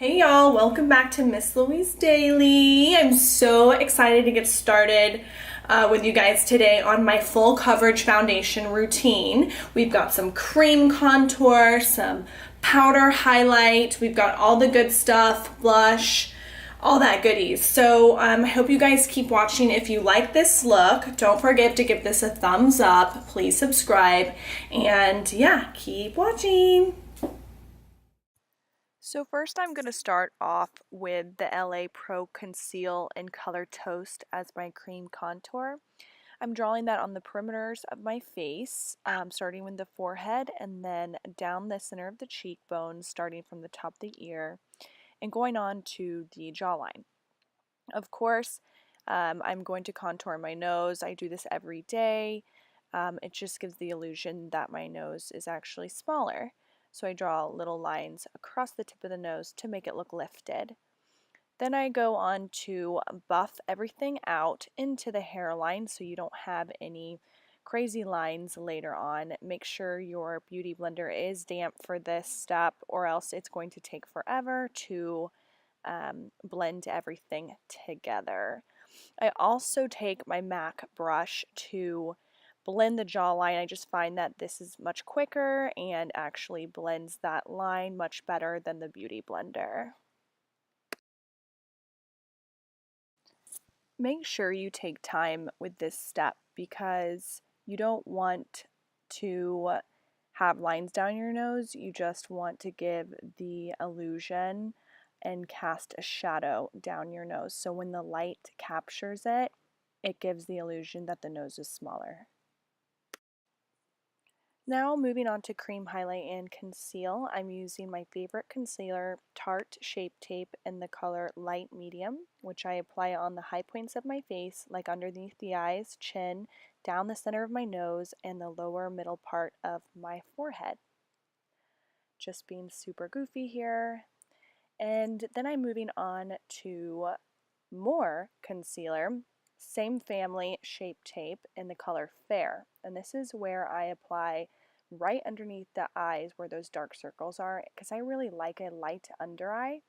Hey y'all, welcome back to Miss Louise Daily. I'm so excited to get started with you guys today on my full coverage foundation routine. We've got some cream contour, some powder highlight, we've got all the good stuff, blush, all that goodies. So I hope you guys keep watching. If you like this look, don't forget to give this a thumbs up, please subscribe, and yeah, keep watching. So first I'm going to start off with the LA Pro Conceal and Color Toast as my cream contour. I'm drawing that on the perimeters of my face, starting with the forehead and then down the center of the cheekbone, starting from the top of the ear and going on to the jawline. Of course, I'm going to contour my nose. I do this every day. It just gives the illusion that my nose is actually smaller. So I draw little lines across the tip of the nose to make it look lifted. Then I go on to buff everything out into the hairline so you don't have any crazy lines later on. Make sure your beauty blender is damp for this step or else it's going to take forever to blend everything together. I also take my MAC brush to blend the jawline. I just find that this is much quicker and actually blends that line much better than the Beauty Blender. Make sure you take time with this step because you don't want to have lines down your nose. You just want to give the illusion and cast a shadow down your nose. So when the light captures it, it gives the illusion that the nose is smaller. Now moving on to cream highlight and conceal, I'm using my favorite concealer, Tarte Shape Tape, in the color Light Medium, which I apply on the high points of my face, like underneath the eyes, chin, down the center of my nose, and the lower middle part of my forehead. Just being super goofy here. And then I'm moving on to more concealer, same family, Shape Tape, in the color Fair. And this is where I apply right underneath the eyes where those dark circles are, because I really like a light under eye.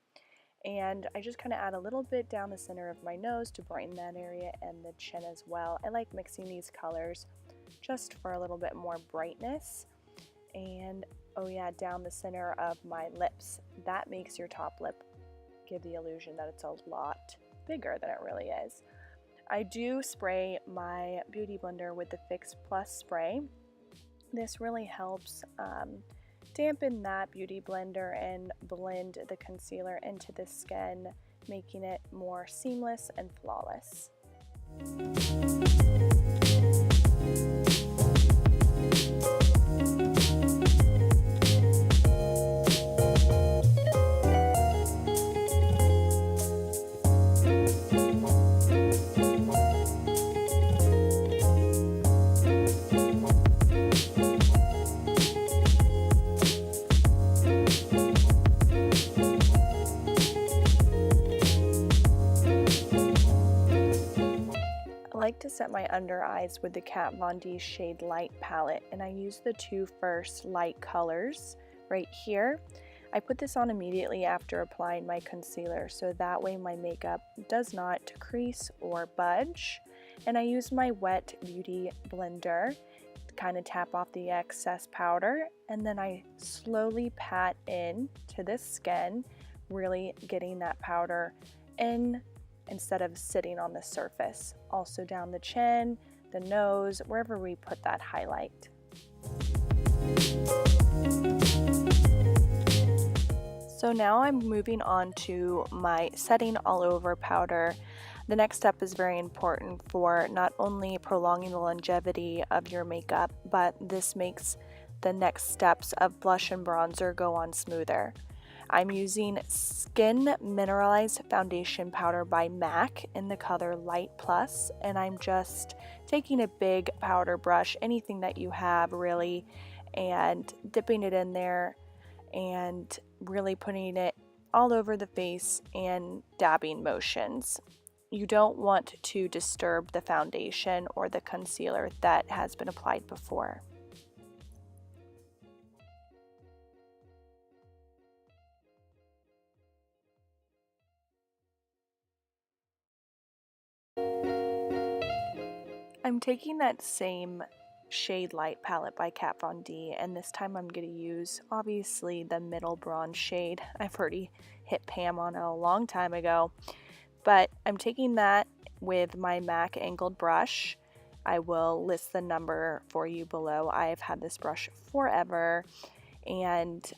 And I just kind of add a little bit down the center of my nose to brighten that area and the chin as well. I like mixing these colors just for a little bit more brightness. And oh yeah, down the center of my lips. That makes your top lip give the illusion that it's a lot bigger than it really is. I do spray my beauty blender with the Fix Plus spray. This really helps dampen that beauty blender and blend the concealer into the skin, making it more seamless and flawless. I like to set my under eyes with the Kat Von D Shade Light palette, and I use the two first light colors right here. I put this on immediately after applying my concealer, so that way my makeup does not crease or budge. And I use my wet beauty blender to kind of tap off the excess powder, and then I slowly pat in to the skin, really getting that powder in instead of sitting on the surface. Also down the chin, the nose, wherever we put that highlight. So now I'm moving on to my setting all over powder. The next step is very important for not only prolonging the longevity of your makeup, but this makes the next steps of blush and bronzer go on smoother. I'm using Skin Mineralize Foundation Powder by MAC in the color Light Plus, and I'm just taking a big powder brush, anything that you have really, and dipping it in there and really putting it all over the face and dabbing motions. You don't want to disturb the foundation or the concealer that has been applied before. I'm taking that same Shade Light palette by Kat Von D, and this time I'm going to use, obviously, the middle bronze shade. I've already hit Pam on it a long time ago, but I'm taking that with my MAC angled brush. I will list the number for you below. I've had this brush forever, and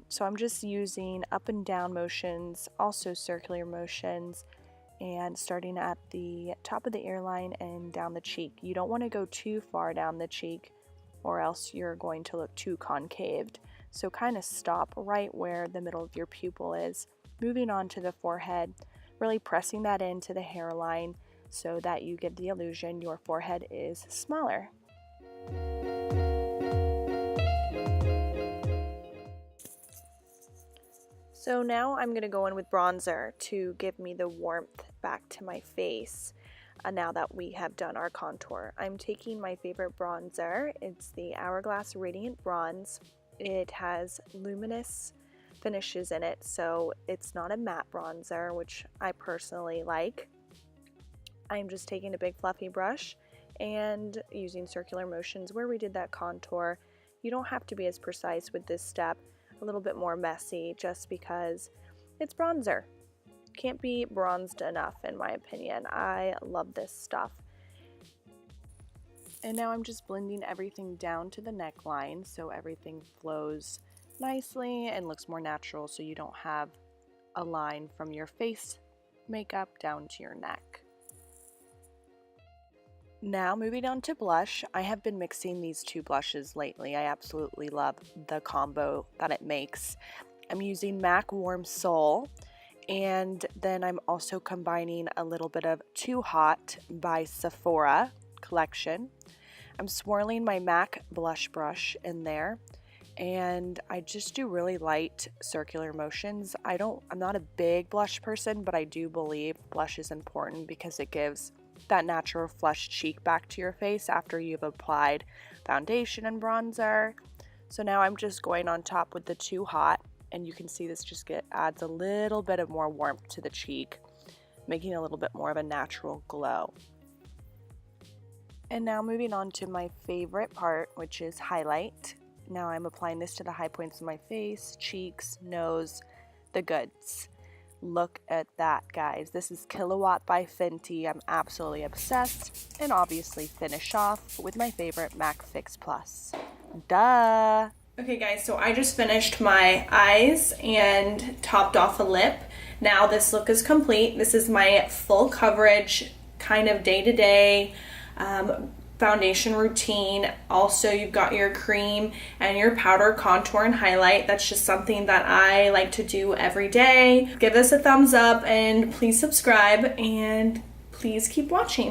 so I'm just using up and down motions, also circular motions, and starting at the top of the earline and down the cheek. You don't want to go too far down the cheek or else you're going to look too concaved. So kind of stop right where the middle of your pupil is. Moving on to the forehead, really pressing that into the hairline so that you get the illusion your forehead is smaller. So now I'm going to go in with bronzer to give me the warmth back to my face now that we have done our contour. I'm taking my favorite bronzer. It's the Hourglass Radiant Bronze. It has luminous finishes in it, so it's not a matte bronzer, which I personally like. I'm just taking a big fluffy brush and using circular motions where we did that contour. You don't have to be as precise with this step. A little bit more messy just because it's bronzer. Can't be bronzed enough in my opinion. I love this stuff. And now I'm just blending everything down to the neckline so everything flows nicely and looks more natural, so you don't have a line from your face makeup down to your neck. Now moving on to blush, I have been mixing these two blushes lately. I absolutely love the combo that it makes. I'm using MAC Warm Soul, and then I'm also combining a little bit of Too Hot by Sephora collection. I'm swirling my MAC blush brush in there, and I just do really light circular motions. I'm not a big blush person, but I do believe blush is important because it gives that natural flushed cheek back to your face after you've applied foundation and bronzer. So now I'm just going on top with the Too Hot, and you can see this just adds a little bit of more warmth to the cheek, making a little bit more of a natural glow. And now moving on to my favorite part, which is highlight. Now I'm applying this to the high points of my face, cheeks, nose, the goods. Look at that, guys. This is Killawatt by Fenty. I'm absolutely obsessed. And obviously finish off with my favorite MAC Fix Plus. Duh! Okay guys, so I just finished my eyes and topped off a lip. Now this look is complete. This is my full coverage kind of day-to-day foundation routine. Also, you've got your cream and your powder, contour, and highlight. That's just something that I like to do every day. Give us a thumbs up and please subscribe and please keep watching.